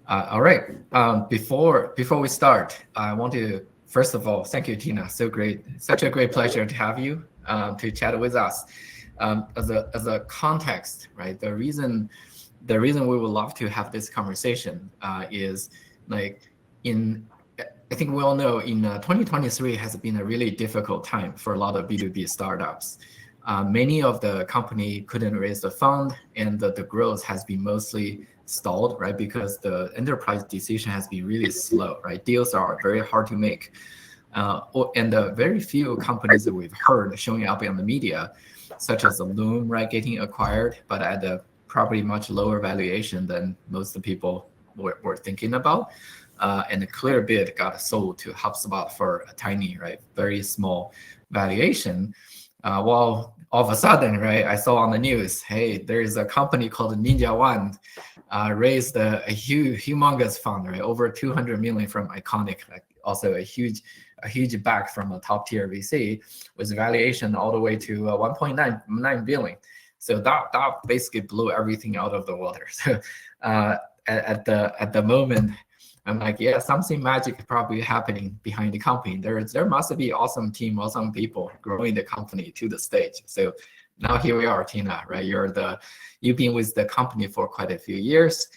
All right. Before we start, I want to first of all thank you, Tina. So great, such a great pleasure to have you to chat with us. As a context, right? The reason we would love to have this conversation is like in I think we all know in 2023 has been a really difficult time for a lot of B2B startups. Many of the company couldn't raise the fund, and the growth has been mostly stalled, right? Because the enterprise decision has been really slow, right? Deals are very hard to make. And the very few companies that we've heard showing up in the media, such as the Loom, right, getting acquired, but at a probably much lower valuation than most of the people were thinking about. And the Clearbit got sold to HubSpot for a tiny, right, very small valuation. Well, all of a sudden, right, I saw on the news, hey, there is a company called Ninja One, raised a humongous fund, right, over 200 million from Iconic, like also a huge back from a top tier VC with valuation all the way to 1.9 billion. So that basically blew everything out of the water. So at the moment, I'm like, yeah, something magic probably happening behind the company. There must be awesome team, awesome people growing the company to the stage. So now here we are, Tina, right? You've been with the company for quite a few years.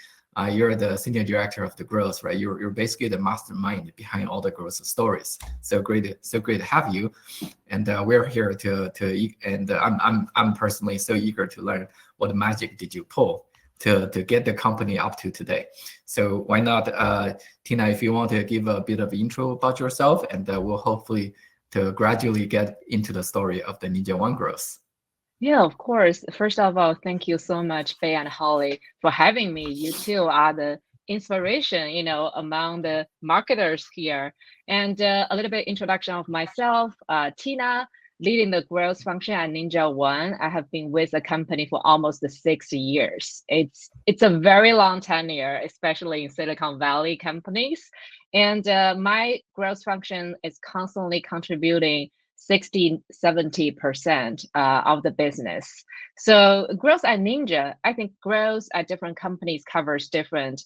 You're the senior director of the growth, right? You're basically the mastermind behind all the growth stories. So great to have you. And we're here and I'm personally so eager to learn what magic did you pull to get the company up to today. So why not, Tina, if you want to give a bit of intro about yourself, and we'll hopefully to gradually get into the story of the Ninja One growth. Yeah, of course. First of all, thank you so much, Bei and Holly, for having me. You two are the inspiration, among the marketers here. And a little bit introduction of myself, Tina, leading the growth function at Ninja One. I have been with the company for almost 6 years. It's a very long tenure, especially in Silicon Valley companies. And my growth function is constantly contributing 60, 70% of the business. So growth at Ninja, I think growth at different companies covers different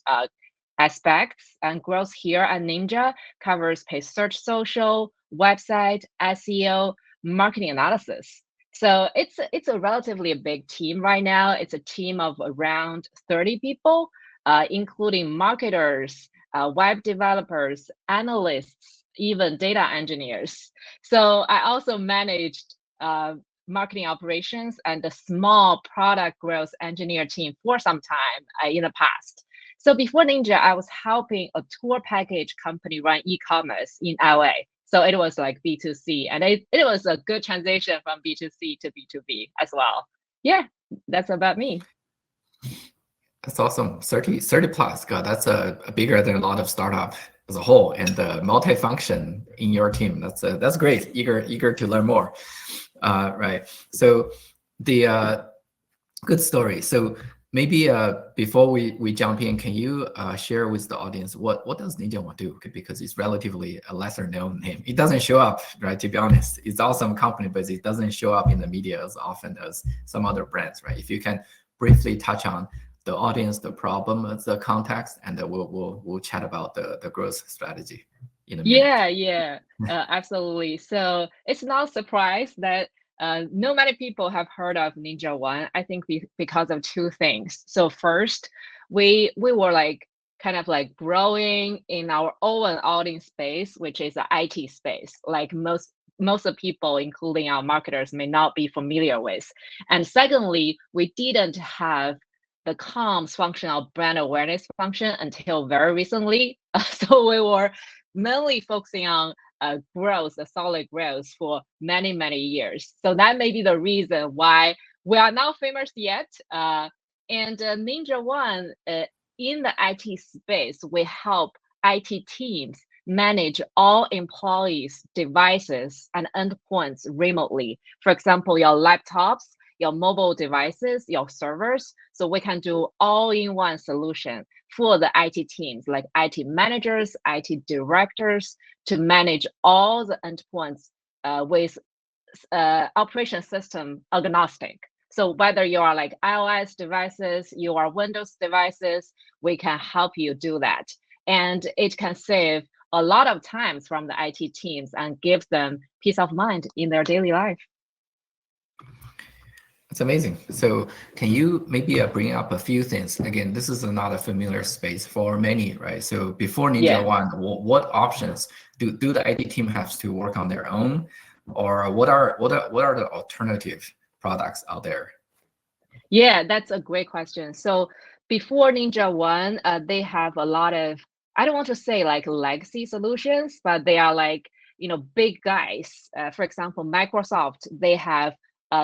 aspects, and growth here at Ninja covers paid search, social, website, SEO, marketing analysis. So it's a relatively big team right now. It's a team of around 30 people, including marketers, web developers, analysts, even data engineers. So I also managed marketing operations and the small product growth engineer team for some time in the past. So before Ninja, I was helping a tour package company run e-commerce in LA. So it was like B2C, and it was a good transition from B2C to B2B as well. Yeah, that's about me. That's awesome. 30 plus. God, that's a bigger than a lot of startup as a whole, and the multifunction in your team. That's great. Eager to learn more. Right. So the good story. So maybe before we jump in, can you share with the audience what does Ninja One do? Because it's relatively a lesser known name. It doesn't show up, right? To be honest, it's awesome company, but it doesn't show up in the media as often as some other brands, right? If you can briefly touch on the audience, the problem, the context, and then we'll chat about the growth strategy in a minute. Yeah, absolutely. So it's not a surprise that no many people have heard of Ninja One. I think because of two things. So first, we were like kind of like growing in our own audience space, which is the IT space, like most of people, including our marketers, may not be familiar with. And secondly, we didn't have the comms functional brand awareness function until very recently. So we were mainly focusing on growth, the solid growth for many, many years. So that may be the reason why we are not famous yet. And Ninja One, in the IT space, we help IT teams manage all employees' devices and endpoints remotely. For example, your laptops, your mobile devices, your servers. So we can do all-in-one solution for the IT teams, like IT managers, IT directors, to manage all the endpoints with operation system agnostic. So whether you are like iOS devices, you are Windows devices, we can help you do that. And it can save a lot of times from the IT teams and give them peace of mind in their daily life. It's amazing. So can you maybe bring up a few things? Again, this is not a familiar space for many, right? So before Ninja Yeah. One, what options do the IT team have to work on their own, or what are the alternative products out there? Yeah, that's a great question. So before Ninja One, they have a lot of, I don't want to say like legacy solutions, but they are like, big guys. For example, Microsoft, they have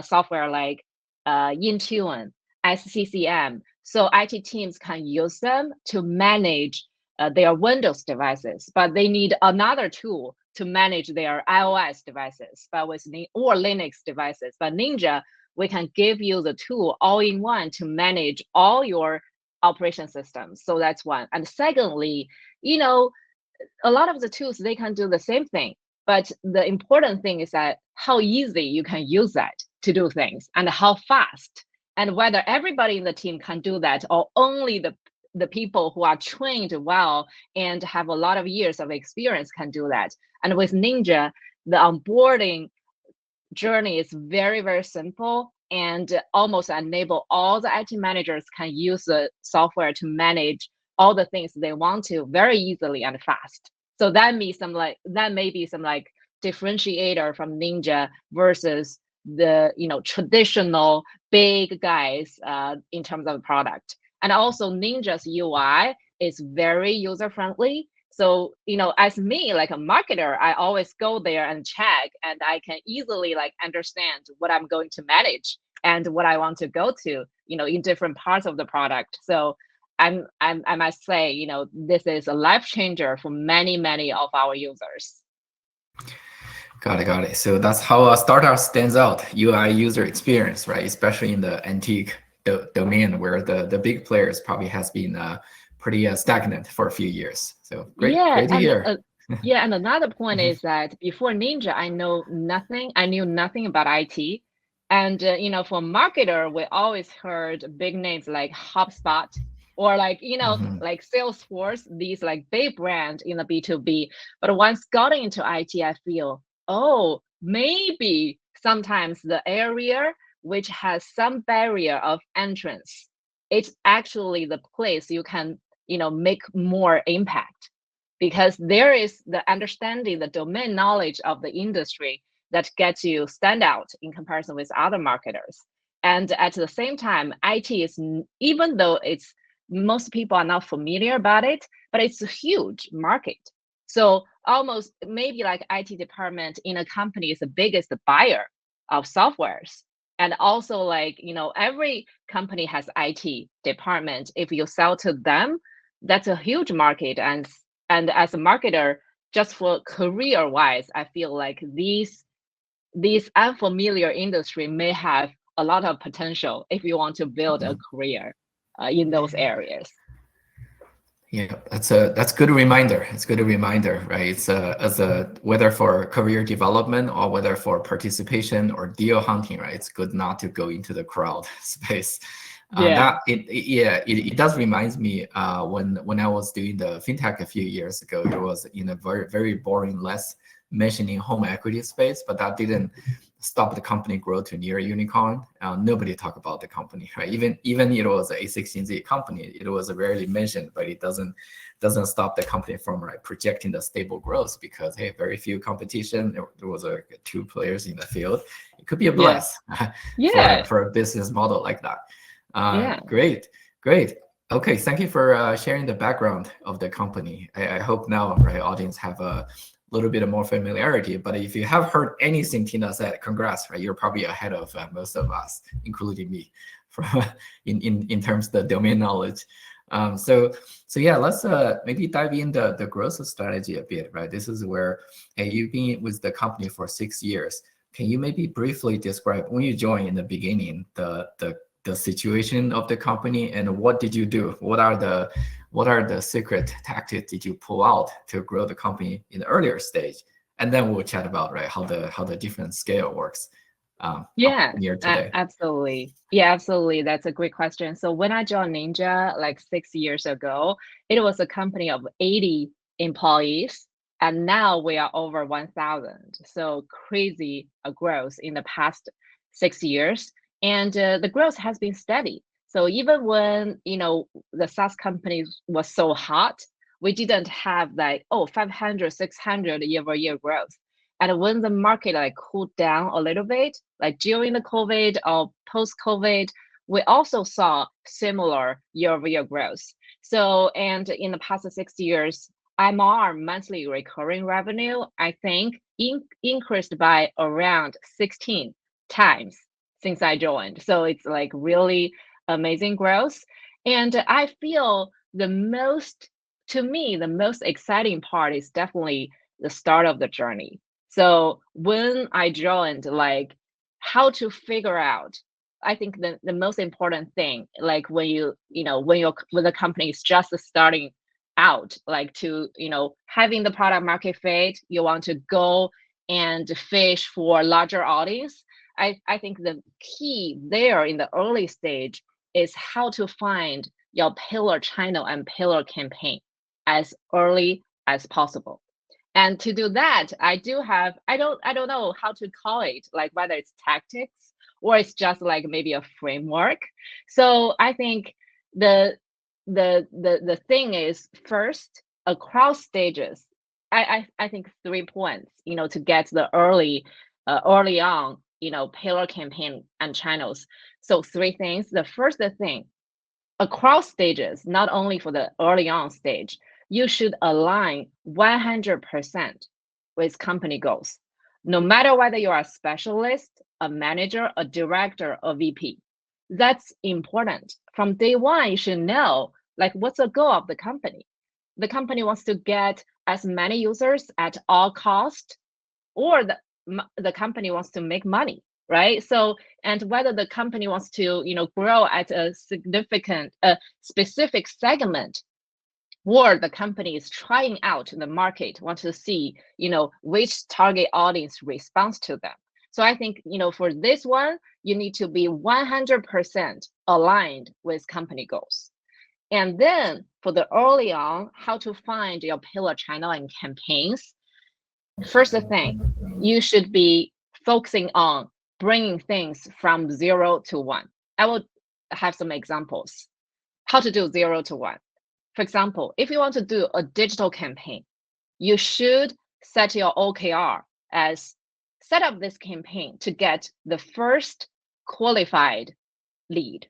software like Intuit, SCCM. So IT teams can use them to manage their Windows devices, but they need another tool to manage their iOS devices, or Linux devices. But Ninja, we can give you the tool all in one to manage all your operation systems. So that's one. And secondly, a lot of the tools, they can do the same thing. But the important thing is that how easy you can use that to do things and how fast, and whether everybody in the team can do that or only the people who are trained well and have a lot of years of experience can do that. And with Ninja, the onboarding journey is very, very simple and almost enable all the IT managers can use the software to manage all the things they want to very easily and fast. So that may be some like differentiator from Ninja versus the traditional big guys in terms of product. And also Ninja's UI is very user friendly. So, as me, like a marketer, I always go there and check, and I can easily like understand what I'm going to manage and what I want to go to, in different parts of the product. So I must say, this is a life changer for many, many of our users. Got it. So that's how a startup stands out, UI user experience, right? Especially in the antique domain where the big players probably has been pretty stagnant for a few years. So great Yeah, to hear. and another point is that before Ninja, I knew nothing about IT. And for marketer, we always heard big names like HubSpot or like, Mhm. like Salesforce, these like big brands in the B2B. But once got into IT, I feel, oh, maybe sometimes the area which has some barrier of entrance, it's actually the place you can, make more impact because there is the understanding, the domain knowledge of the industry that gets you stand out in comparison with other marketers. And at the same time, IT is, even though it's most people are not familiar about it, but it's a huge market. So almost maybe like IT department in a company is the biggest buyer of softwares. And also like, every company has IT department. If you sell to them, that's a huge market. And as a marketer, just for career wise, I feel like these unfamiliar industry may have a lot of potential if you want to build a career in those areas. Yeah, that's good reminder. It's good reminder, right? It's as a whether for career development or whether for participation or deal hunting, right? It's good not to go into the crowd space. Yeah. It does remind me when I was doing the fintech a few years ago. It was in a very very boring, less mentioning home equity space, but that didn't stop the company grow to near unicorn. Nobody talk about the company, right? Even it was a 16Z company, it was rarely mentioned, but it doesn't stop the company from like projecting the stable growth because hey, very few competition. There was two players in the field. It could be a Yeah. bless Yeah. for a business model like that. Yeah. Great. Okay, thank you for sharing the background of the company. I hope now, right, audience have a little bit more familiarity. But if you have heard anything Tina said, congrats, right? You're probably ahead of most of us, including me, from in terms of the domain knowledge. So yeah, let's maybe dive into the growth strategy a bit, right? This is where hey, you've been with the company for 6 years. Can you maybe briefly describe when you joined in the beginning the situation of the company and what did you do? What are the secret tactics did you pull out to grow the company in the earlier stage? And then we'll chat about right how the different scale works. Yeah, here today? absolutely. Yeah, absolutely. That's a great question. So when I joined Ninja like 6 years ago, it was a company of 80 employees, and now we are over 1,000. So crazy growth in the past 6 years, and the growth has been steady. So even when the SaaS company was so hot, we didn't have like 500, 600 year-over-year growth. And when the market like cooled down a little bit, like during the COVID or post-COVID, we also saw similar year-over-year growth. So, and in the past 6 years, MR, monthly recurring revenue, I think increased by around 16 times since I joined. So it's like really amazing growth. And I feel to me, the most exciting part is definitely the start of the journey. So when I joined, like how to figure out, I think the most important thing, like when when the company is just starting out, like to, having the product market fit, you want to go and fish for larger audience. I think the key there in the early stage is how to find your pillar channel and pillar campaign as early as possible. And to do that, I don't know how to call it, like whether it's tactics or it's just like maybe a framework. So I think the thing is, first, across stages, I think 3 points, to get the early on, pillar campaign and channels. So three things. The first thing, across stages, not only for the early on stage, you should align 100% with company goals, no matter whether you are a specialist, a manager, a director, a VP. That's important. From day one, you should know like what's the goal of the company. The company wants to get as many users at all cost, or the company wants to make money, right? So, and whether the company wants to grow at a specific segment, or the company is trying out in the market, want to see which target audience responds to them. So I think for this one, you need to be 100% aligned with company goals. And then for the early on, how to find your pillar channel and campaigns. First thing, you should be focusing on bringing things from 0 to 1. I will have some examples how to do 0 to 1. For example, if you want to do a digital campaign, you should set your OKR as set up this campaign to get the first qualified lead.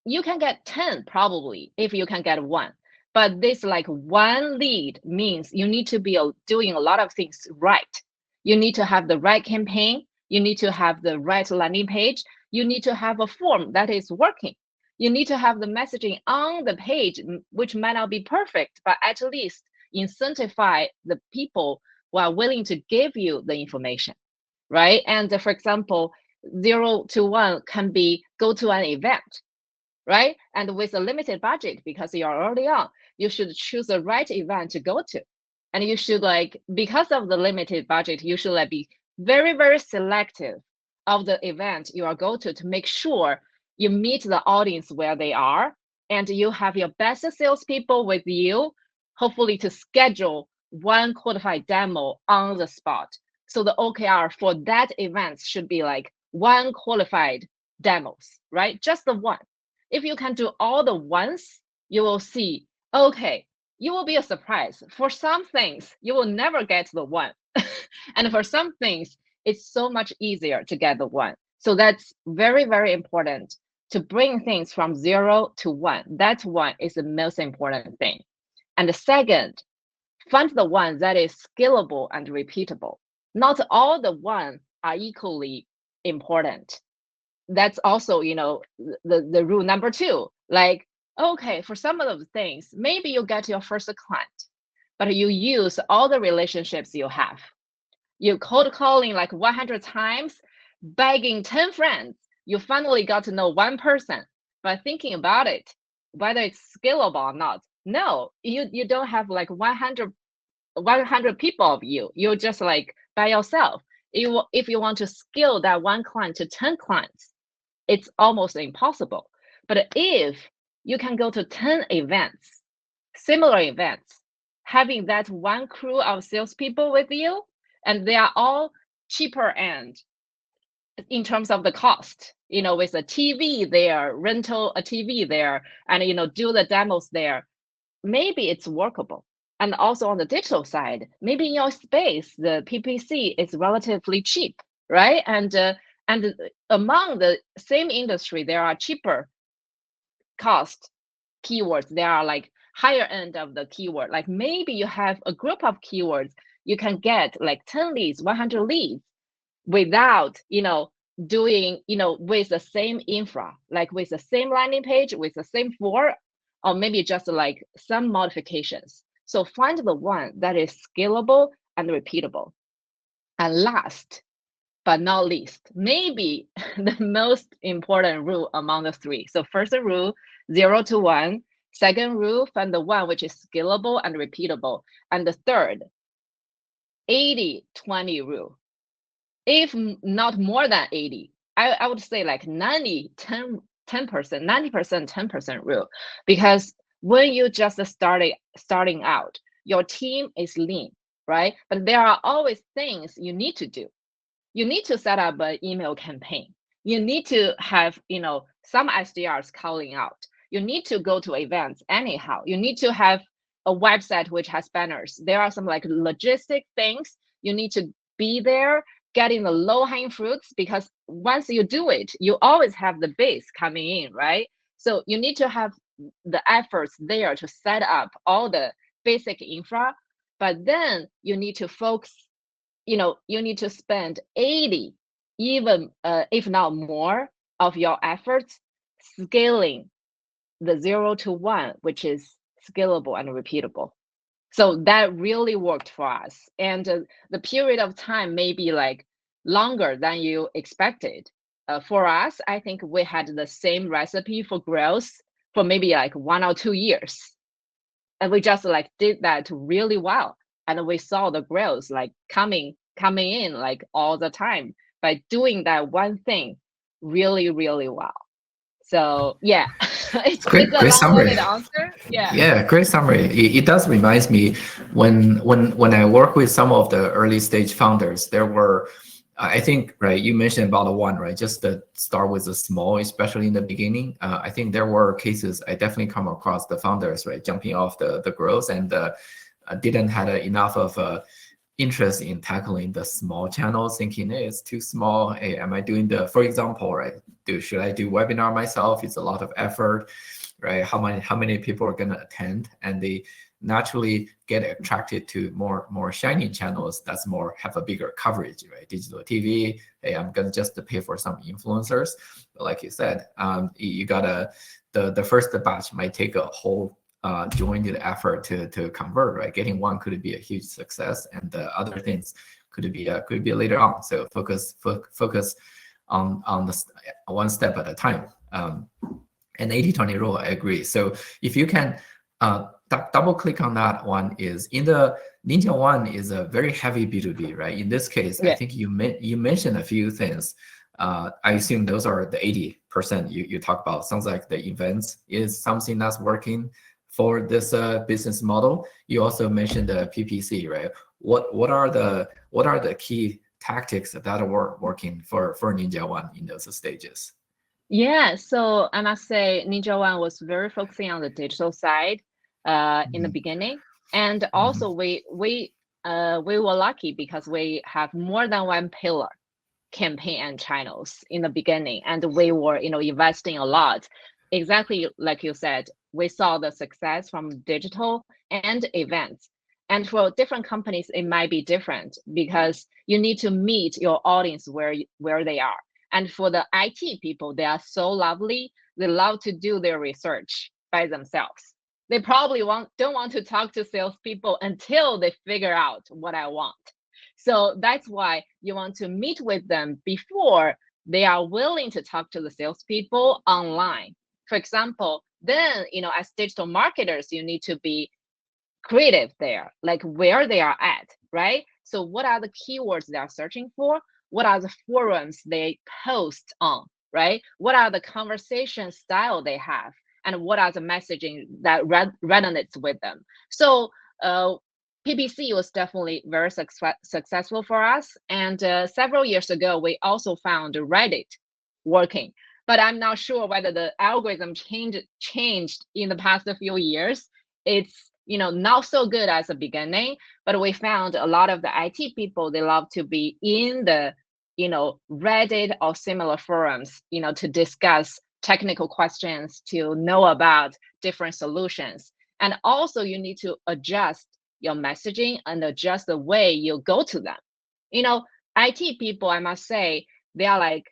You can get 10 probably if you can get one. But this like one lead means you need to be doing a lot of things right. You need to have the right campaign. You need to have the right landing page. You need to have a form that is working. You need to have the messaging on the page, which might not be perfect, but at least incentivize the people who are willing to give you the information, right? And for example, 0 to 1 can be go to an event, right? And with a limited budget, because you're early on, you should choose the right event to go to. And you should because of the limited budget, you should be very, very selective of the event you are go to make sure you meet the audience where they are, and you have your best salespeople with you, hopefully to schedule one qualified demo on the spot. So the OKR for that event should be like one qualified demos, right? Just the one. If you can do all the ones, you will see, okay, you will be a surprise. For some things, you will never get the one. And for some things, it's so much easier to get the one. So that's very, very important to bring things from 0 to 1. That one is the most important thing. And the second, find the one that is scalable and repeatable. Not all the ones are equally important. That's also, the rule number 2. Like, okay, for some of those things, maybe you get your first client, but you use all the relationships you have. You cold calling like 100 times, begging 10 friends. You finally got to know one person. But thinking about it, whether it's scalable or not, no, you don't have like 100 people of you. You're just like by yourself. If you want to scale that one client to 10 clients, it's almost impossible. But if you can go to 10 events, similar events, having that one crew of salespeople with you, and they are all cheaper end in terms of the cost, with a TV there, rental a TV there, and do the demos there, maybe it's workable. And also on the digital side, maybe in your space, the PPC is relatively cheap, right? And among the same industry, there are cheaper cost keywords. There are like higher end of the keyword. Like maybe you have a group of keywords, you can get like 10 leads, 100 leads without, doing, with the same infra, like with the same landing page, with the same form, or maybe just like some modifications. So find the one that is scalable and repeatable. And last but not least, maybe the most important rule among the three. So first rule, 0 to 1. Second rule, find the one which is scalable and repeatable. And the third, 80-20 rule. If not more than 80, I would say like 90, 10%, 90%, 10% rule. Because when you just starting out, your team is lean, right? But there are always things you need to do. You need to set up an email campaign. You need to have, some SDRs calling out. You need to go to events anyhow. You need to have a website which has banners. There are some like logistic things. You need to be there, getting the low-hanging fruits, because once you do it, you always have the base coming in, right? So you need to have the efforts there to set up all the basic infra, but then you need to focus, you need to spend 80, even if not more, of your efforts scaling the 0 to 1, which is scalable and repeatable. So that really worked for us. And the period of time may be like longer than you expected. For us, I think we had the same recipe for growth for maybe like 1 or 2 years. And we just like did that really well. And we saw the growth like coming in like all the time by doing that one thing really, really well. So yeah, it's Great, a great summary. long-winded answer. Yeah. Yeah, great summary. It does remind me when I work with some of the early stage founders, there were, I think, right, you mentioned about the one, right, just to start with the small, especially in the beginning. I think there were cases I definitely come across the founders, right, jumping off the growth and didn't have enough of interest in tackling the small channels, thinking, hey, it's too small. Hey, am I doing for example, right, should I do webinar myself? It's a lot of effort, right? How many people are going to attend? And they naturally get attracted to more shiny channels that's have a bigger coverage, right? Digital TV, hey, I'm going to just pay for some influencers. But like you said, you gotta, the first batch might take a whole joined effort to convert, right? Getting one could be a huge success, and the other things could be later on. So focus on the one step at a time. And 80-20 rule, I agree. So if you can double click on that one, is in the Ninja One is a very heavy B2B, right? In this case, yeah. I think you mentioned a few things. I assume those are the 80% you talk about. Sounds like the events is something that's working for this business model. You also mentioned the PPC, right? What are the key tactics that are working for Ninja One in those stages? Yeah, so I must say Ninja One was very focusing on the digital side in the beginning, and also we were lucky because we have more than one pillar campaign and channels in the beginning, and we were investing a lot. Exactly like you said, we saw the success from digital and events. And for different companies, it might be different because you need to meet your audience where they are. And for the IT people, they are so lovely. They love to do their research by themselves. They probably don't want to talk to salespeople until they figure out what I want. So that's why you want to meet with them before they are willing to talk to the salespeople online. For example, then, as digital marketers, you need to be creative there, like where they are at, right? So what are the keywords they are searching for? What are the forums they post on, right? What are the conversation style they have? And what are the messaging that resonates with them? So PPC was definitely very successful for us. And several years ago, we also found Reddit working. But I'm not sure whether the algorithm changed in the past few years. It's not so good as a beginning, but we found a lot of the IT people, they love to be in the Reddit or similar forums, to discuss technical questions, to know about different solutions. And also you need to adjust your messaging and adjust the way you go to them. IT people, I must say, they are like,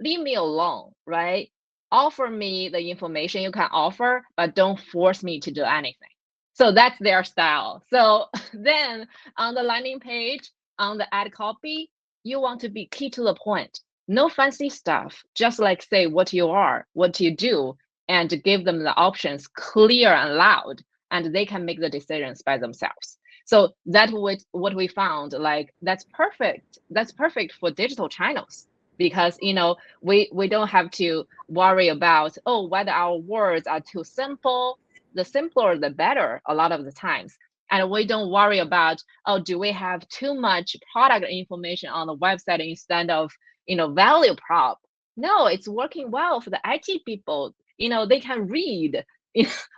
leave me alone, right? Offer me the information you can offer, but don't force me to do anything. So that's their style. So then on the landing page, on the ad copy, you want to be key to the point. No fancy stuff, just like say what you are, what you do, and give them the options clear and loud, and they can make the decisions by themselves. So that's what we found, like that's perfect. That's perfect for digital channels because we don't have to worry about whether our words are too simple. The simpler the better a lot of the times. And we don't worry about, do we have too much product information on the website instead of value prop? No, it's working well for the IT people. They can read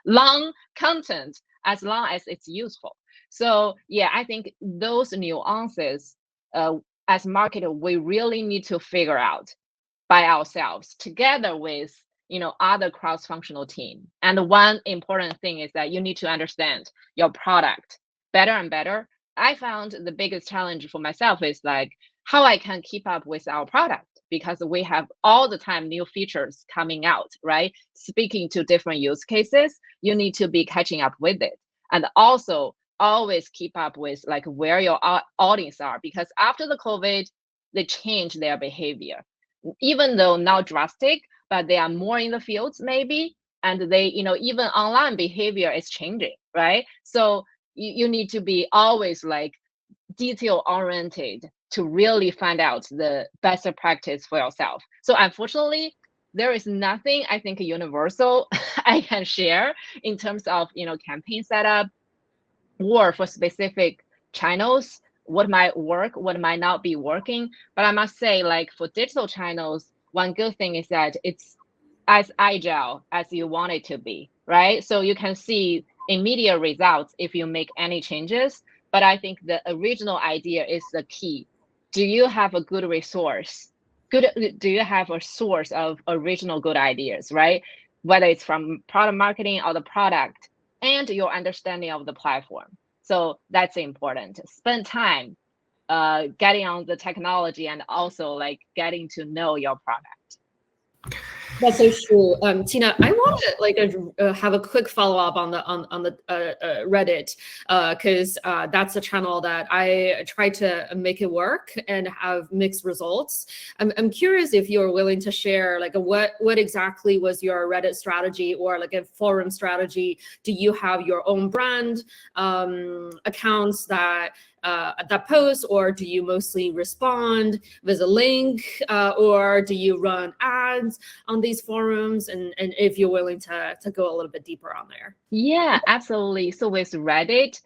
long content as long as it's useful. So yeah, I think those nuances, as marketer, we really need to figure out by ourselves together with other cross-functional team. And one important thing is that you need to understand your product better and better. I found the biggest challenge for myself is like how I can keep up with our product because we have all the time new features coming out, right? Speaking to different use cases, you need to be catching up with it. And also always keep up with like where your audience are, because after the COVID, they change their behavior, even though not drastic, but they are more in the fields maybe, and they even online behavior is changing, right? So you need to be always like detail oriented to really find out the best practice for yourself. So unfortunately, there is nothing I think universal I can share in terms of campaign setup or for specific channels, what might work, what might not be working. But I must say, like for digital channels, one good thing is that it's as agile as you want it to be, right? So you can see immediate results if you make any changes. But I think the original idea is the key. Do you have a good resource? Do you have a source of original good ideas, right? Whether it's from product marketing or the product and your understanding of the platform. So that's important. Spend time getting on the technology and also like getting to know your product. That's so true, Tina. I want to like have a quick follow up on the Reddit because that's a channel that I try to make it work and have mixed results. I'm curious if you're willing to share like what exactly was your Reddit strategy or like a forum strategy. Do you have your own brand accounts that post, or do you mostly respond with a link, or do you run ads on these forums? And if you're willing to go a little bit deeper on there. Yeah, absolutely. So with Reddit,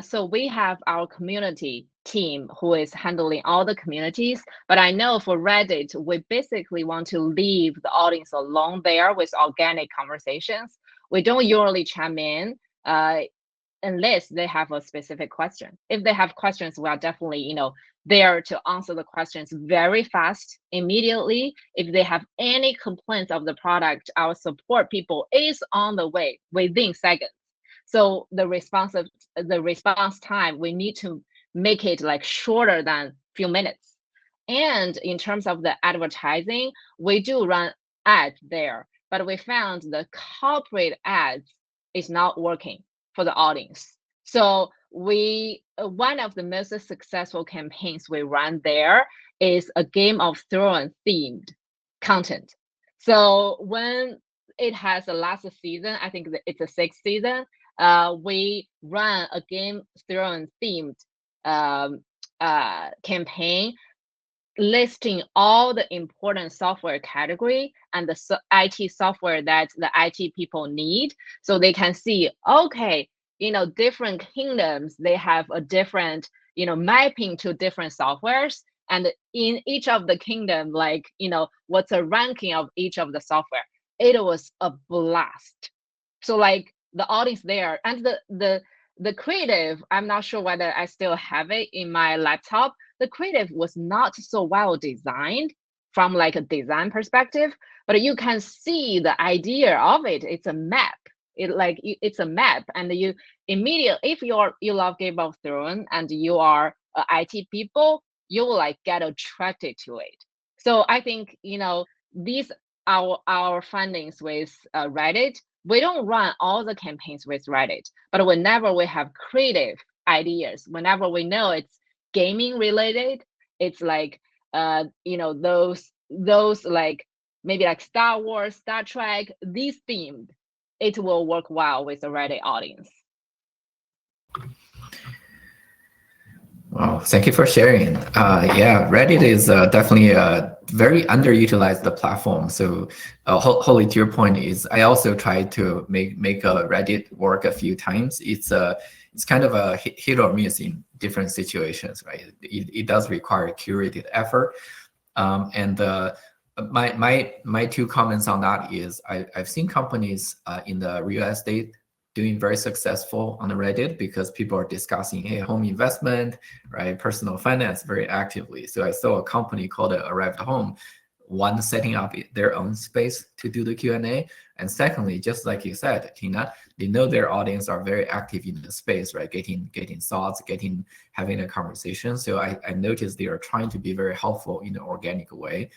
so we have our community team who is handling all the communities. But I know for Reddit, we basically want to leave the audience alone there with organic conversations. We don't usually chime in unless they have a specific question. If they have questions, we are definitely, there to answer the questions very fast, immediately. If they have any complaints of the product, our support people is on the way within seconds. So the response time, we need to make it like shorter than few minutes. And in terms of the advertising, we do run ads there, but we found the corporate ads is not working for the audience. So we one of the most successful campaigns we run there is a Game of Thrones themed content. So when it has the last season, I think it's the sixth season, we run a Game of Thrones themed campaign listing all the important software category and the IT software that the IT people need, so they can see, okay, different kingdoms, they have a different, mapping to different softwares. And in each of the kingdom, like, what's a ranking of each of the software. It was a blast. So like the audience there and the creative, I'm not sure whether I still have it in my laptop. The creative was not so well designed from like a design perspective, but you can see the idea of it. It's a map. It's a map, and you immediately, if you love Game of Thrones and you are IT people, you will like get attracted to it. So I think these our findings with Reddit. We don't run all the campaigns with Reddit, but whenever we have creative ideas, whenever we know it's gaming related, it's like those like maybe like Star Wars, Star Trek, these themed, it will work well with the Reddit audience. Well, thank you for sharing. Yeah, Reddit is definitely a very underutilized platform. So, Holly, to your point is, I also tried to make a Reddit work a few times. It's kind of a hit or miss in different situations, right? It does require curated effort. And my two comments on that is I've seen companies in the real estate doing very successful on the Reddit because people are discussing, hey, home investment, right, personal finance very actively. So I saw a company called Arrived Home, one setting up their own space to do the Q&A, and secondly, just like you said, Tina, they know their audience are very active in the space, right, getting thoughts, having a conversation. So I noticed they are trying to be very helpful in an organic way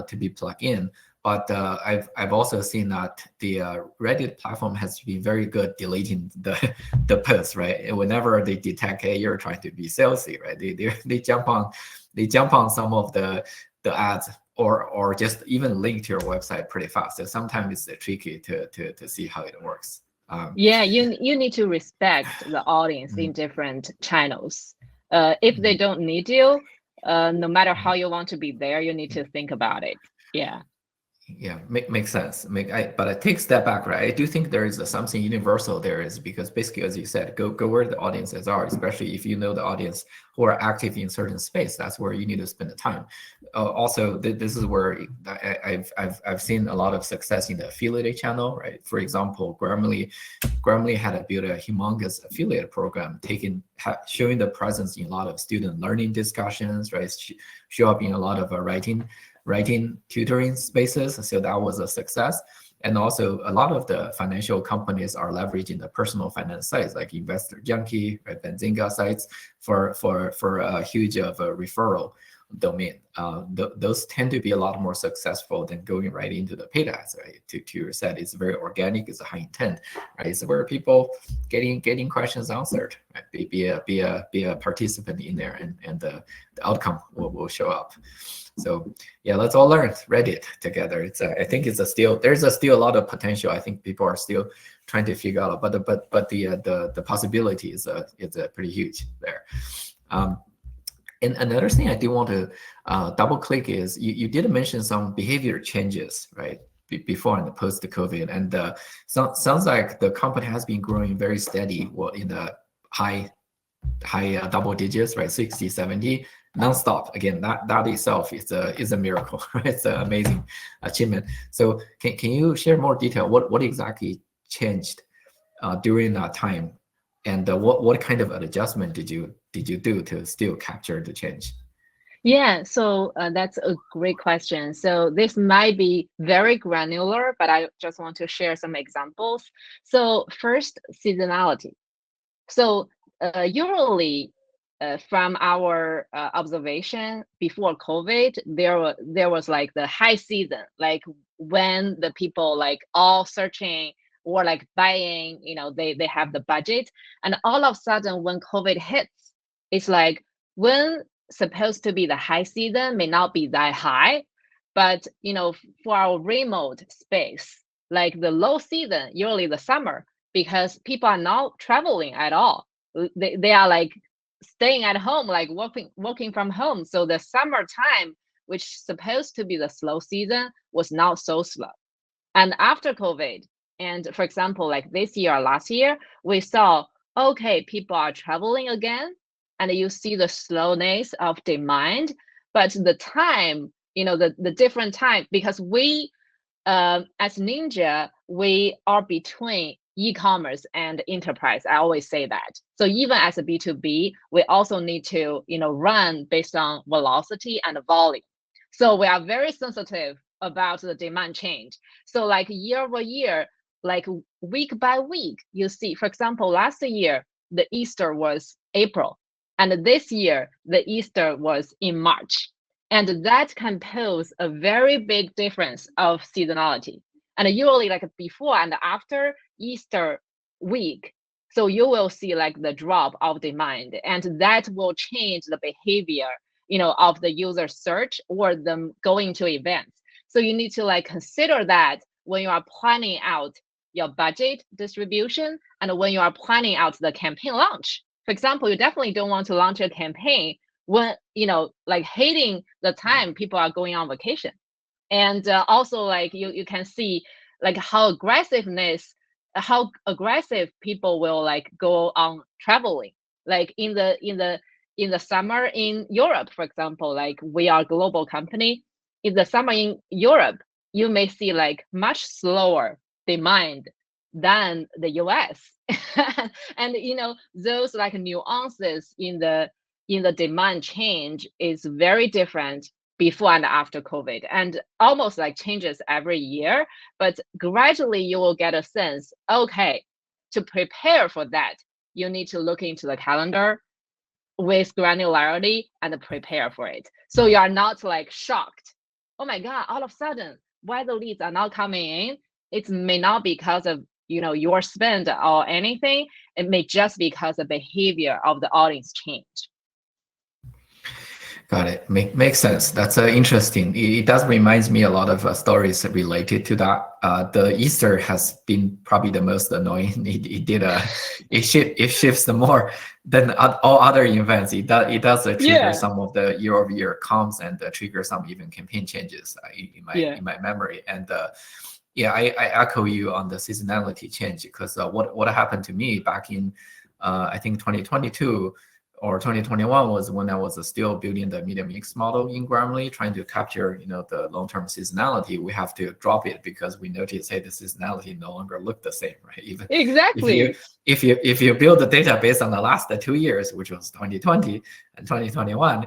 to be plugged in. But I've also seen that the Reddit platform has been very good deleting the posts, right? Whenever they detect, hey, you're trying to be salesy, right? They jump on some of the ads or just even link to your website pretty fast. So sometimes it's tricky to see how it works. Yeah, you need to respect the audience in different channels. If they don't need you, no matter how you want to be there, you need to think about it. Yeah. Yeah, makes sense. But I take a step back, right? I do think there is something universal there, is because basically, as you said, go where the audiences are, especially if you know the audience who are active in certain space. That's where you need to spend the time. Also, this is where I've seen a lot of success in the affiliate channel, right? For example, Grammarly had built a humongous affiliate program, showing the presence in a lot of student learning discussions, right? Show up in a lot of writing tutoring spaces. So that was a success. And also a lot of the financial companies are leveraging the personal finance sites like Investor Junkie, right, Benzinga sites for a huge of a referral domain. Those tend to be a lot more successful than going right into the paid ads, right? To your said, it's very organic, it's a high intent, right? It's where people getting questions answered, right? Be a participant in there, and the outcome will show up. So yeah, let's all learn Reddit together. I think there's still a lot of potential. I think people are still trying to figure out, but the possibility is pretty huge there. And another thing I do want to double click is you did mention some behavior changes, right? Before and post the COVID, and sounds like the company has been growing very steady, in the high double digits, right? 60, 70, nonstop. Again, that itself is a miracle, right? It's an amazing achievement. So can you share more detail? What exactly changed during that time, and what kind of adjustment did you do to still capture the change? Yeah, so that's a great question. So this might be very granular, but I just want to share some examples. So first, seasonality. So usually, from our observation before COVID, there was like the high season, like when the people like all searching or like buying, they have the budget, and all of a sudden when COVID hits, it's like when supposed to be the high season may not be that high, but for our remote space, like the low season, usually the summer, because people are not traveling at all. They are like staying at home, like working from home. So the summertime, which is supposed to be the slow season, was not so slow. And after COVID, and for example, like this year or last year, we saw, okay, people are traveling again, and you see the slowness of demand, but the time, the different time, because we, as Ninja, we are between e-commerce and enterprise. I always say that. So even as a B2B, we also need to, run based on velocity and volume. So we are very sensitive about the demand change. So like year over year, like week by week, you see, for example, last year, the Easter was April. And this year, the Easter was in March. And that can pose a very big difference of seasonality. And usually like before and after Easter week, so you will see like the drop of demand, and that will change the behavior, of the user search or them going to events. So you need to like consider that when you are planning out your budget distribution and when you are planning out the campaign launch. For example, you definitely don't want to launch a campaign when, like hating the time people are going on vacation. And also like you can see like how aggressive people will like go on traveling. Like in the summer in Europe, for example, like we are a global company. In the summer in Europe, you may see like much slower demand than the US. And those like nuances in the demand change is very different before and after COVID, and almost like changes every year. But gradually you will get a sense, okay, to prepare for that, you need to look into the calendar with granularity and prepare for it. So you are not like shocked. Oh my God, all of a sudden, why the leads are not coming in? It may not because of your spend or anything. It may just because the behavior of the audience changed. Got it. Makes sense. That's interesting. It does reminds me a lot of stories related to that. The Easter has been probably the most annoying. It shifts the more than all other events. It does trigger some of the year-over-year comps and trigger some even campaign changes in my memory. And I echo you on the seasonality change, because what happened to me back in I think 2022 or 2021 was when I was still building the media mix model in Grammarly, trying to capture the long-term seasonality. We have to drop it because we notice, hey, the seasonality no longer look the same, right? Even exactly. If you build the data based on the last 2 years, which was 2020 and 2021,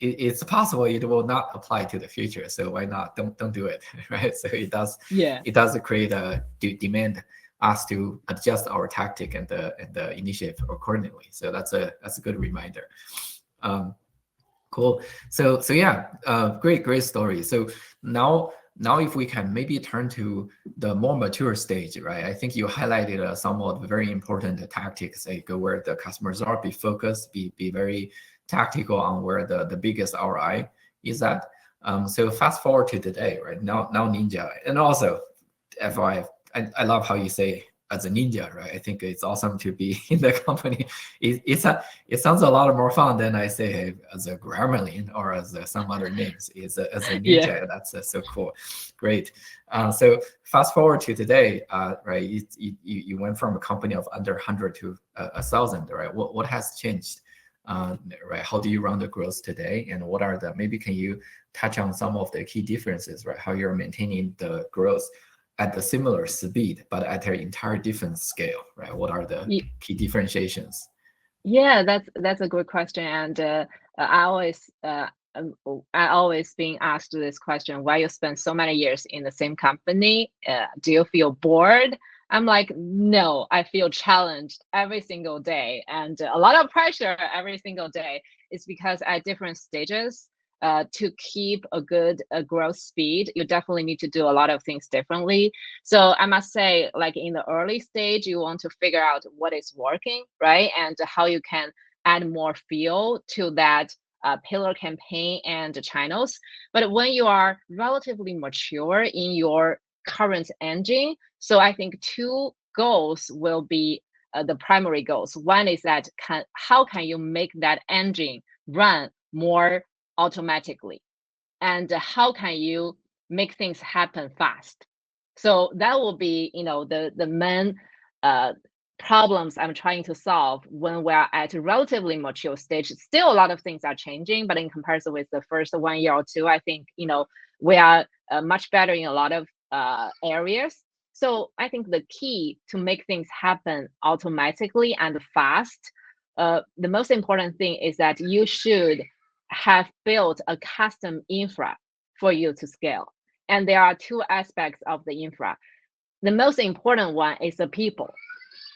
it's possible it will not apply to the future. So why not? Don't do it, right? So it does create a demand us to adjust our tactic and the initiative accordingly. So that's a good reminder. Cool. So great story. So now if we can maybe turn to the more mature stage, right? I think you highlighted some of the very important tactics, like where the customers are, be focused, be very tactical on where the biggest ROI is at. So fast forward to today, right? Now Ninja, and also FYI, I love how you say as a ninja, right? I think it's awesome to be in the company. It sounds a lot more fun than I say, hey, as a Grammarly or as some other names. As a ninja, that's so cool. Great. So fast forward to today, right? You went from a company of under 100 to 1,000, right? What has changed? Right? How do you run the growth today? And what are maybe can you touch on some of the key differences, right? How you're maintaining the growth at the similar speed, but at an entire different scale, right? What are the key differentiations? Yeah, that's a good question. And I always being asked this question, why you spend so many years in the same company? Do you feel bored? I'm like, no, I feel challenged every single day and a lot of pressure every single day. It's because at different stages, to keep a good growth speed, you definitely need to do a lot of things differently. So I must say, like in the early stage, you want to figure out what is working, right? And how you can add more feel to that pillar campaign and channels. But when you are relatively mature in your current engine, so I think two goals will be the primary goals. One is that how can you make that engine run more automatically, and how can you make things happen fast? So that will be, the main problems I'm trying to solve when we're at a relatively mature stage. Still, a lot of things are changing, but in comparison with the first 1 year or two, I think, we are much better in a lot of areas. So I think the key to make things happen automatically and fast, the most important thing is that you should have built a custom infra for you to scale. And there are two aspects of the infra. The most important one is the people.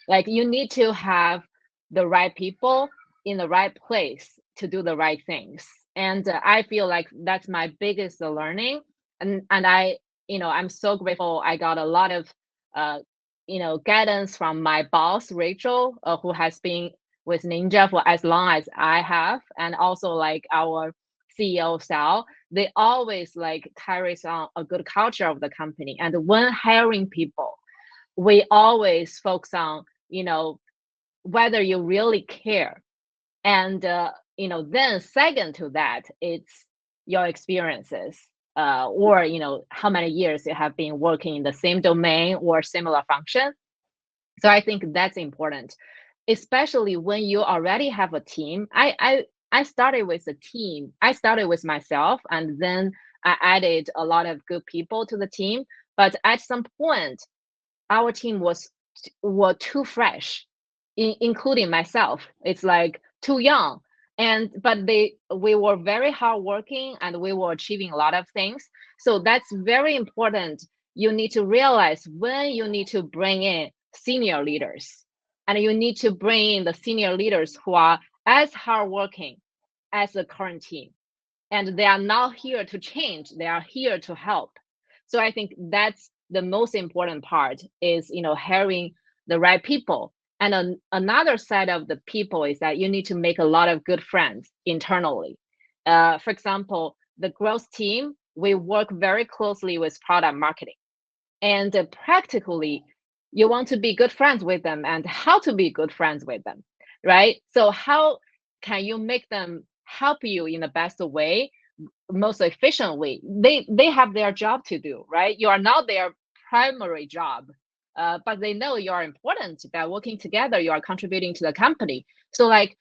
Like, you need to have the right people in the right place to do the right things. And I feel like that's my biggest learning. And I'm so grateful. I got a lot of, guidance from my boss, Rachel, who has been with Ninja for as long as I have. And also like our CEO, Sal, they always like carries on a good culture of the company. And when hiring people, we always focus on, whether you really care. And, then second to that, it's your experiences, or, how many years you have been working in the same domain or similar function. So I think that's important, especially when you already have a team. I started with a team. I started with myself, and then I added a lot of good people to the team. But at some point, our team were too fresh, including myself. It's like too young. But we were very hardworking, and we were achieving a lot of things. So that's very important. You need to realize when you need to bring in senior leaders, and you need to bring in the senior leaders who are as hardworking as the current team. And they are not here to change, they are here to help. So I think that's the most important part, is hiring the right people. And another side of the people is that you need to make a lot of good friends internally. For example, the growth team, we work very closely with product marketing. And practically, you want to be good friends with them, and how to be good friends with them, right? So how can you make them help you in the best way, most efficient way? They have their job to do, right? You are not their primary job, but they know you are important. By working together, you are contributing to the company. So like,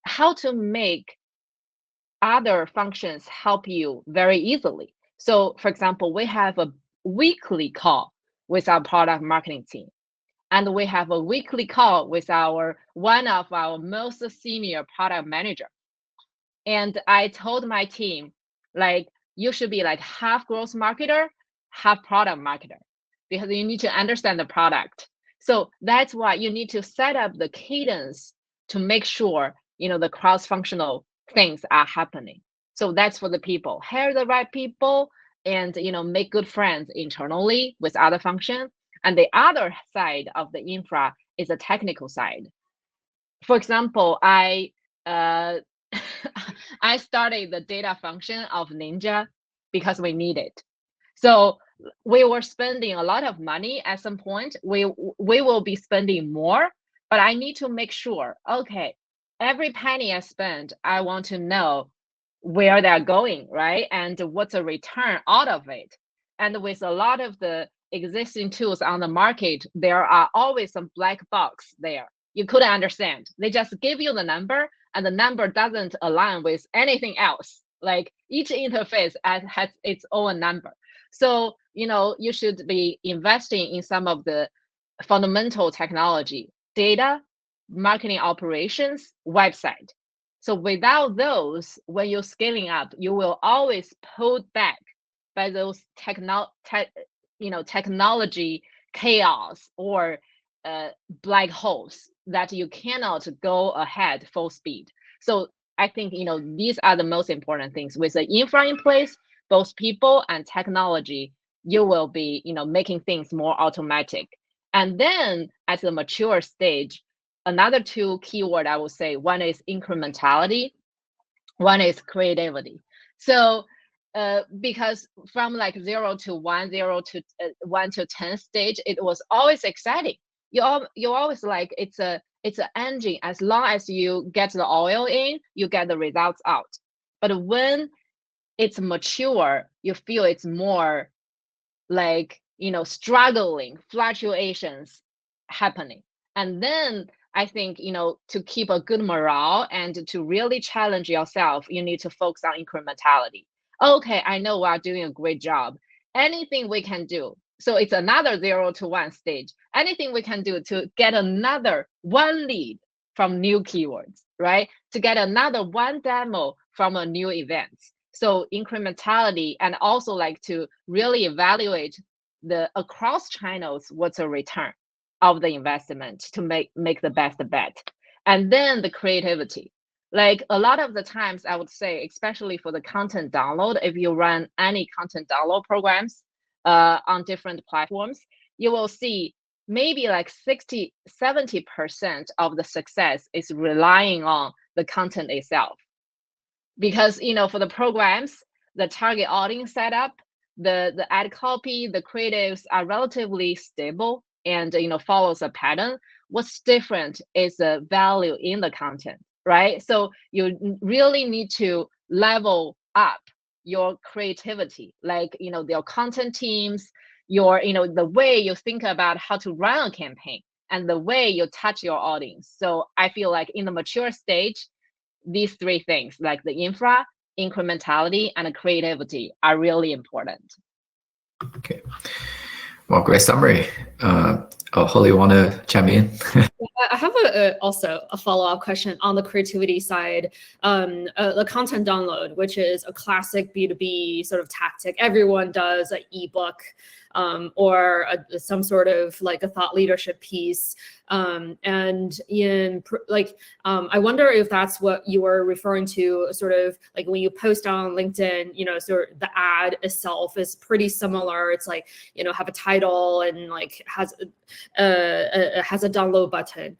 how to make other functions help you very easily. So for example, we have a weekly call with our product marketing team, and we have a weekly call with one of our most senior product manager. And I told my team, like, you should be like half growth marketer, half product marketer, because you need to understand the product. So that's why you need to set up the cadence to make sure, the cross-functional things are happening. So that's for the people. Hire the right people, and, make good friends internally with other functions. And the other side of the infra is the technical side. For example, I started the data function of Ninja because we need it. So we were spending a lot of money at some point. We will be spending more, but I need to make sure, okay, every penny I spend, I want to know where they're going, right? And what's the return out of it. And with a lot of the existing tools on the market, there are always some black box there. You couldn't understand. They just give you the number, and the number doesn't align with anything else. Like, each interface has its own number. So, you should be investing in some of the fundamental technology, data, marketing operations, website. So without those, when you're scaling up, you will always pulled back by those technology chaos or black holes that you cannot go ahead full speed. So I think, these are the most important things. With the infra in place, both people and technology, you will be, making things more automatic. And then at the mature stage, another two keyword I would say, one is incrementality, one is creativity. So because from like 0 to 1, 0 to 1 to 10 stage, it was always exciting. you always like it's an engine. As long as you get the oil in, you get the results out. But when it's mature, you feel it's more like, struggling, fluctuations happening. And then I think, to keep a good morale and to really challenge yourself, you need to focus on incrementality. Okay, I know we are doing a great job. Anything we can do. So it's another 0 to 1 stage. Anything we can do to get another one lead from new keywords, right? To get another one demo from a new event. So incrementality, and also like to really evaluate the across channels, what's a return of the investment to make the best bet. And then the creativity. Like a lot of the times I would say, especially for the content download, if you run any content download programs on different platforms, you will see maybe like 60-70% of the success is relying on the content itself. Because for the programs, the target audience setup, the ad copy, the creatives are relatively stable and follows a pattern. What's different is the value in the content, right? So you really need to level up your creativity, like your content teams, your the way you think about how to run a campaign, and the way you touch your audience. So I feel like in the mature stage, these three things, like the infra, incrementality, and creativity, are really important. Okay. Well, great summary. Holly, want to chime in? I have also a follow-up question on the creativity side. The content download, which is a classic B2B sort of tactic. Everyone does an ebook or some sort of like a thought leadership piece. I wonder if that's what you were referring to, sort of like when you post on LinkedIn, sort of the ad itself is pretty similar. It's like, have a title and like has a download button.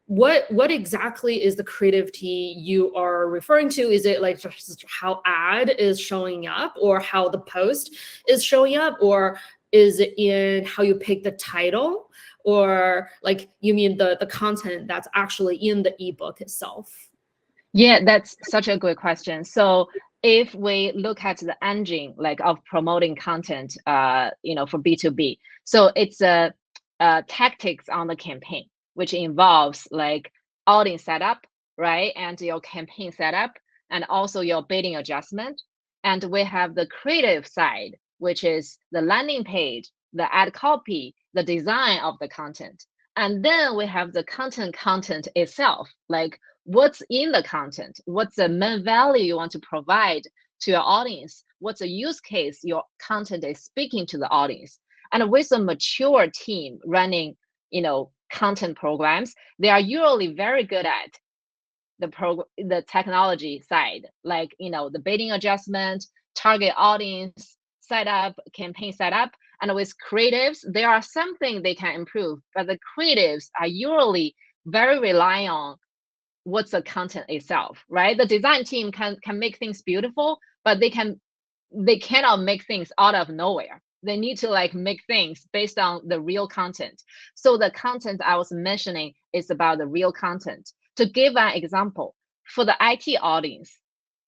What exactly is the creativity you are referring to? Is it like just how ad is showing up, or how the post is showing up, or is it in how you pick the title, or like you mean the content that's actually in the ebook itself? Yeah, that's such a good question. So if we look at the engine like of promoting content, for B2B, so it's a tactics on the campaign, which involves like audience setup, right? And your campaign setup, and also your bidding adjustment. And we have the creative side, which is the landing page, the ad copy, the design of the content. And then we have the content itself, like what's in the content, what's the main value you want to provide to your audience, what's the use case your content is speaking to the audience. And with a mature team running, content programs, they are usually very good at the technology side, like the bidding adjustment, target audience setup, campaign setup. And with creatives, there are something they can improve, but the creatives are usually very relying on what's the content itself, right? The design team can make things beautiful, but they cannot make things out of nowhere. They need to like make things based on the real content. So the content I was mentioning is about the real content. To give an example, for the IT audience,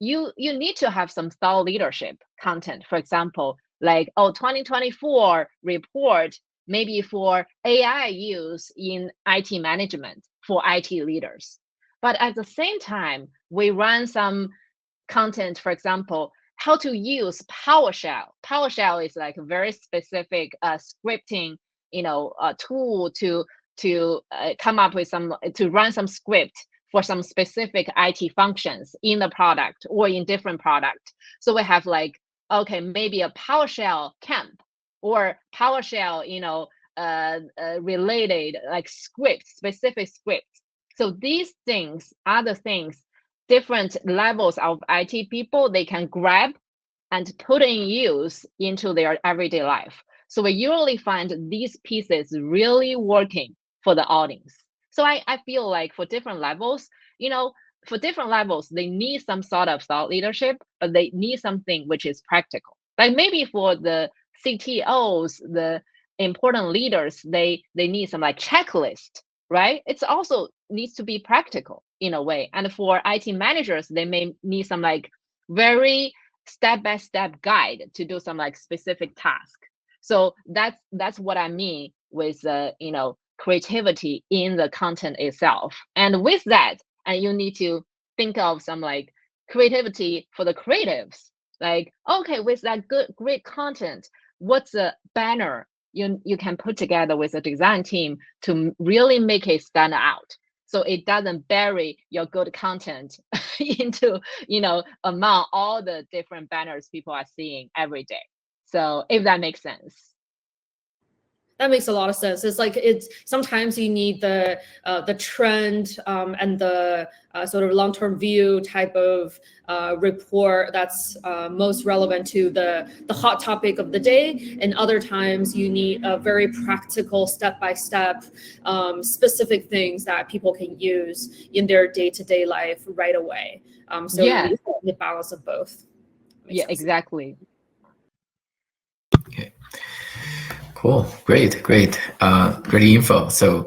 you need to have some thought leadership content. For example, like 2024 report, maybe for AI use in IT management for IT leaders. But at the same time, we run some content, for example, how to use PowerShell. PowerShell is like a very specific scripting, tool to come up with to run some script for some specific IT functions in the product or in different product. So we have like, okay, maybe a PowerShell camp or PowerShell, related like specific scripts. So these things are the things different levels of IT people, they can grab and put in use into their everyday life. So we usually find these pieces really working for the audience. So I feel like for different levels, they need some sort of thought leadership, but they need something which is practical. Like maybe for the CTOs, the important leaders, they need some like checklist, right? It's also needs to be practical in a way. And for IT managers, they may need some like very step-by-step guide to do some like specific task. So that's what I mean with creativity in the content itself. And with that, and you need to think of some like creativity for the creatives. Like, okay, with that great content, what's a banner you can put together with a design team to really make it stand out, so it doesn't bury your good content into among all the different banners people are seeing every day. So if that makes sense. That makes a lot of sense. It's like sometimes you need the trend and the sort of long-term view type of report that's most relevant to the hot topic of the day, and other times you need a very practical step-by-step specific things that people can use in their day-to-day life right away. So Yeah. you need the balance of both. Yeah, sense. exactly. Okay. Cool. Great info. So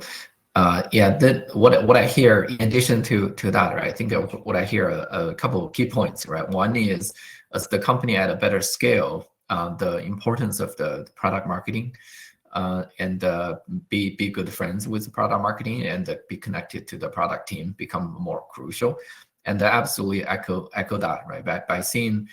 what I hear in addition to that, right? I think what I hear a couple of key points, right? One is as the company at a better scale, the importance of the product marketing, and be good friends with the product marketing and be connected to the product team become more crucial. And I absolutely echo that, right? By seeing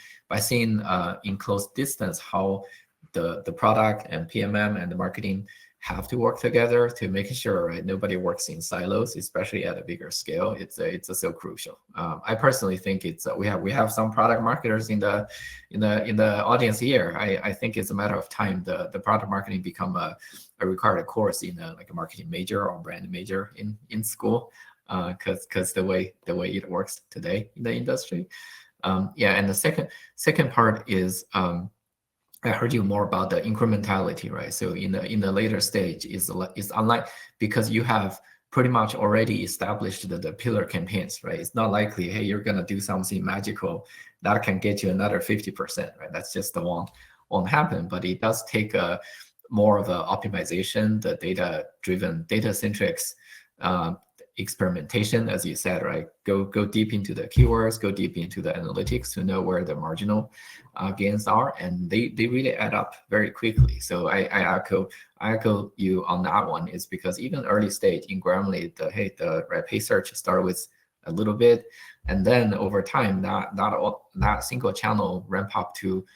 in close distance how the product and PMM and the marketing have to work together to making sure, right, nobody works in silos, especially at a bigger scale. It's so crucial. I personally think it's we have some product marketers in the audience here. I think it's a matter of time the product marketing become a required course in like a marketing major or brand major in school, because the way it works today in the industry. And the second part is I heard you more about the incrementality, right? So in the later stage is unlike, because you have pretty much already established the pillar campaigns, right? It's not likely, hey, you're gonna do something magical that can get you another 50%, right? That's just won't happen. But it does take more of a optimization, the data-driven, data-centric experimentation, as you said, right? Go deep into the keywords, go deep into the analytics to know where the marginal gains are, and they really add up very quickly. So I echo you on that one. Is because even early stage in Grammarly, the paid search started with a little bit, and then over time that single channel ramp up to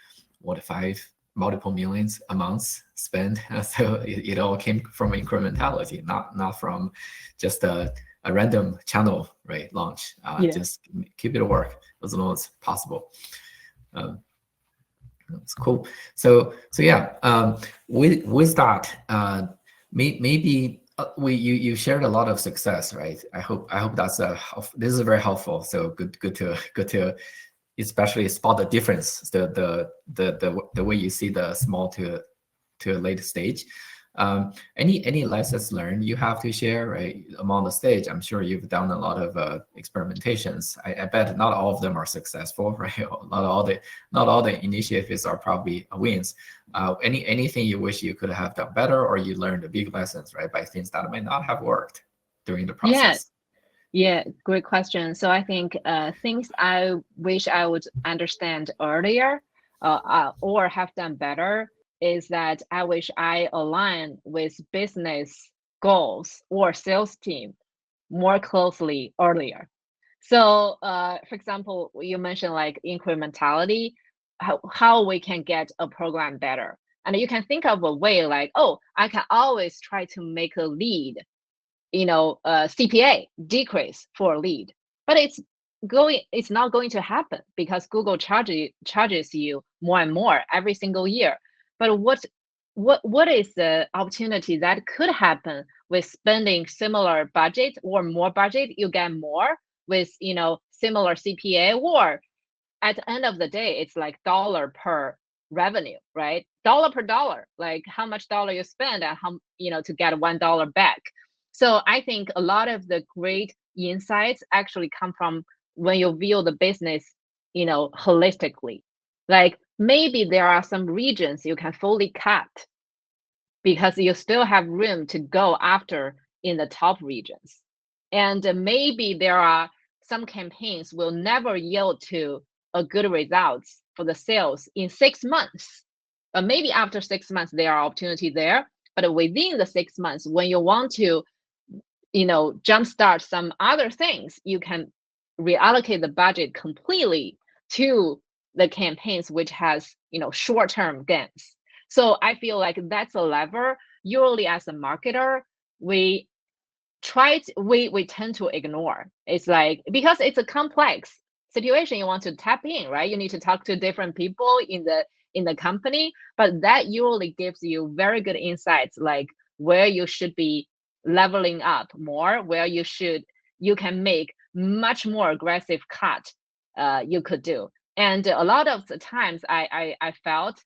multiple millions a month spent. So it all came from incrementality, not from just a random channel, right, launch. Just keep it at work as long as possible. That's cool. So yeah, with that, maybe you shared a lot of success, right? I hope that's this is very helpful. So good to especially spot the difference, the way you see the small to late stage. Any lessons learned you have to share, right, among the stage? I'm sure you've done a lot of experimentations. I bet not all of them are successful, right? Not all the initiatives are probably wins. Anything you wish you could have done better, or you learned big lessons, right, by things that might not have worked during the process? Yeah, great question. So I think things I wish I would understand earlier or have done better is that I wish I align with business goals or sales team more closely earlier. So for example, you mentioned like incrementality, how we can get a program better. And you can think of a way like, oh, I can always try to make a lead CPA decrease for a lead, but it's not going to happen because Google charges you more and more every single year. But what is the opportunity that could happen with spending similar budget or more budget? You get more with similar CPA, or at the end of the day, it's like dollar per revenue, right? Dollar per dollar, like how much dollar you spend and how to get $1 back. So I think a lot of the great insights actually come from when you view the business, holistically. Like maybe there are some regions you can fully cut because you still have room to go after in the top regions. And maybe there are some campaigns will never yield to a good results for the sales in 6 months. But maybe after 6 months, there are opportunities there. But within the 6 months, when you want to, jumpstart some other things, you can reallocate the budget completely to the campaigns which has, short-term gains. So I feel like that's a lever. Usually as a marketer, we tend to ignore. It's like, because it's a complex situation you want to tap in, right? You need to talk to different people in the company, but that usually gives you very good insights, like where you should be leveling up more, where you can make much more aggressive cut you could do. And a lot of the times I felt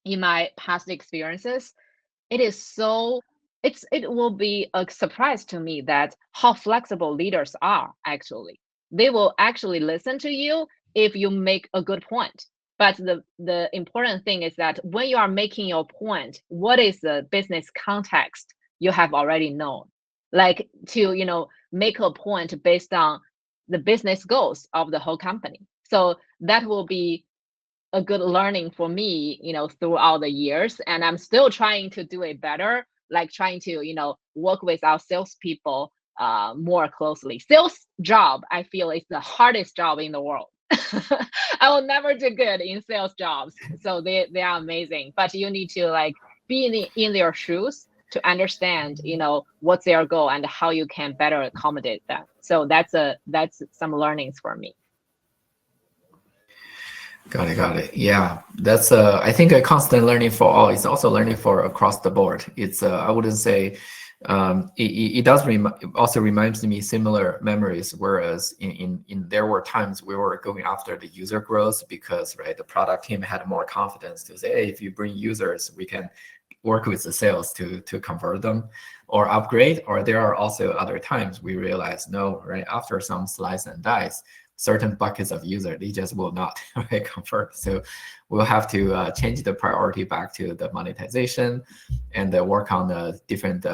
in my past experiences, it will be a surprise to me that how flexible leaders are. Actually, they will actually listen to you if you make a good point. But the important thing is that when you are making your point, what is the business context you have already known? Like to make a point based on the business goals of the whole company. So that will be a good learning for me, throughout the years. And I'm still trying to do it better, like trying to, work with our salespeople more closely. Sales job, I feel, is the hardest job in the world. I will never do good in sales jobs. So they are amazing, but you need to like be in their shoes to understand, what's their goal and how you can better accommodate them. So that's some learnings for me. Got it. Yeah, that's I think a constant learning for all. It's also learning for across the board. It's I wouldn't say it does also reminds me similar memories. Whereas in there were times we were going after the user growth because the product team had more confidence to say, hey, if you bring users, we can work with the sales to convert them or upgrade. Or there are also other times we realize no, after some slice and dice, certain buckets of user, they just will not convert. So we'll have to change the priority back to the monetization and work on the different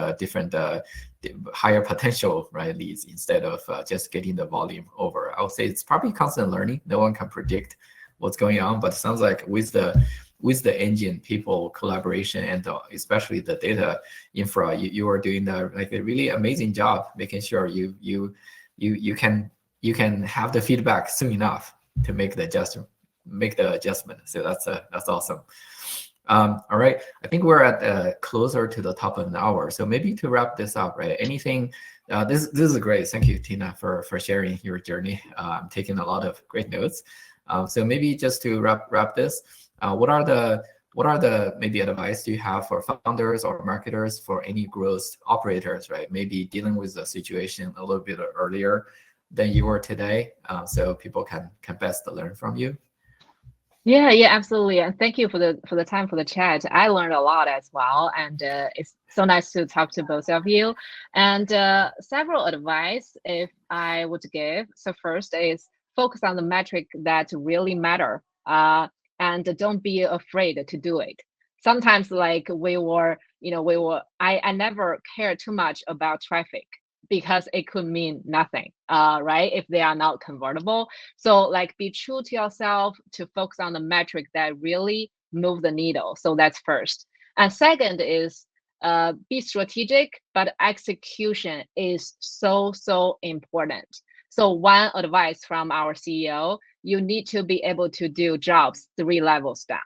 higher potential leads instead of just getting the volume over. I would say it's probably constant learning. No one can predict what's going on, but it sounds like with the engine, people, collaboration, and especially the data infra, you are doing a really amazing job making sure you can have the feedback soon enough to make the adjustment. So that's awesome. All right, I think we're at closer to the top of an hour. So maybe to wrap this up, anything? This is great. Thank you, Tina, for sharing your journey. I'm taking a lot of great notes. So maybe just to wrap this, what are the maybe advice do you have for founders or marketers, for any growth operators, maybe dealing with the situation a little bit earlier than you were today, so people can best learn from you? Yeah, absolutely. And thank you for the time for the chat. I learned a lot as well, and it's so nice to talk to both of you. And several advice if I would give. So first is focus on the metric that really matter, and don't be afraid to do it. Sometimes I never cared too much about traffic, because it could mean nothing, if they are not convertible. So be true to yourself, to focus on the metric that really move the needle. So that's first. And second is be strategic, but execution is so important. So one advice from our CEO, you need to be able to do jobs 3 levels down.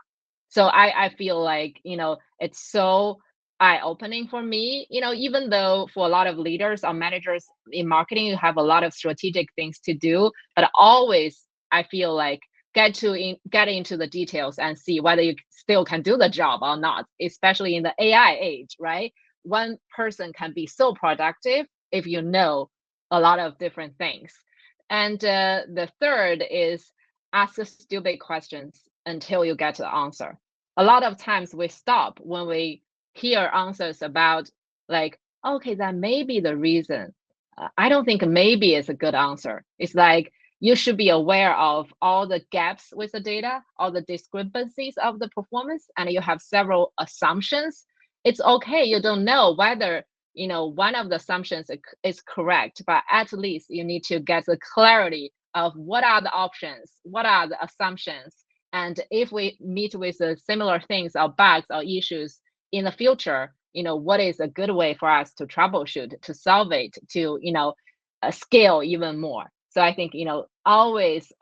So I feel like, it's so eye-opening for me, even though for a lot of leaders or managers in marketing, you have a lot of strategic things to do, but always I feel like get into the details and see whether you still can do the job or not, especially in the AI age, One person can be so productive if you know a lot of different things. And the third is ask the stupid questions until you get the answer. A lot of times we stop when we hear answers about okay, that may be the reason. I don't think maybe is a good answer. It's you should be aware of all the gaps with the data, all the discrepancies of the performance, and you have several assumptions. it's okay. You don't know whether, one of the assumptions is correct, but at least you need to get the clarity of what are the options, what are the assumptions. And if we meet with similar things or bugs or issues in the future, what is a good way for us to troubleshoot, to solve it, to, scale even more. So I think, always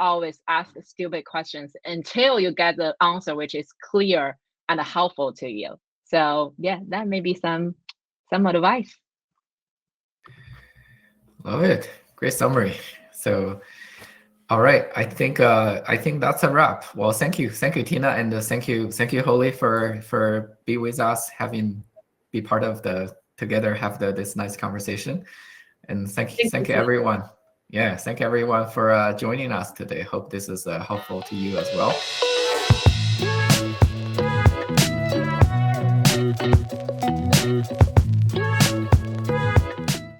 ask stupid questions until you get the answer which is clear and helpful to you. So yeah, that may be some advice. Love it. Great summary. So, all right, I think that's a wrap. Well, thank you, Tina, and thank you, Holly, for be with us, be part of together have this nice conversation, and thank you everyone. Yeah, thank everyone for joining us today. Hope this is helpful to you as well.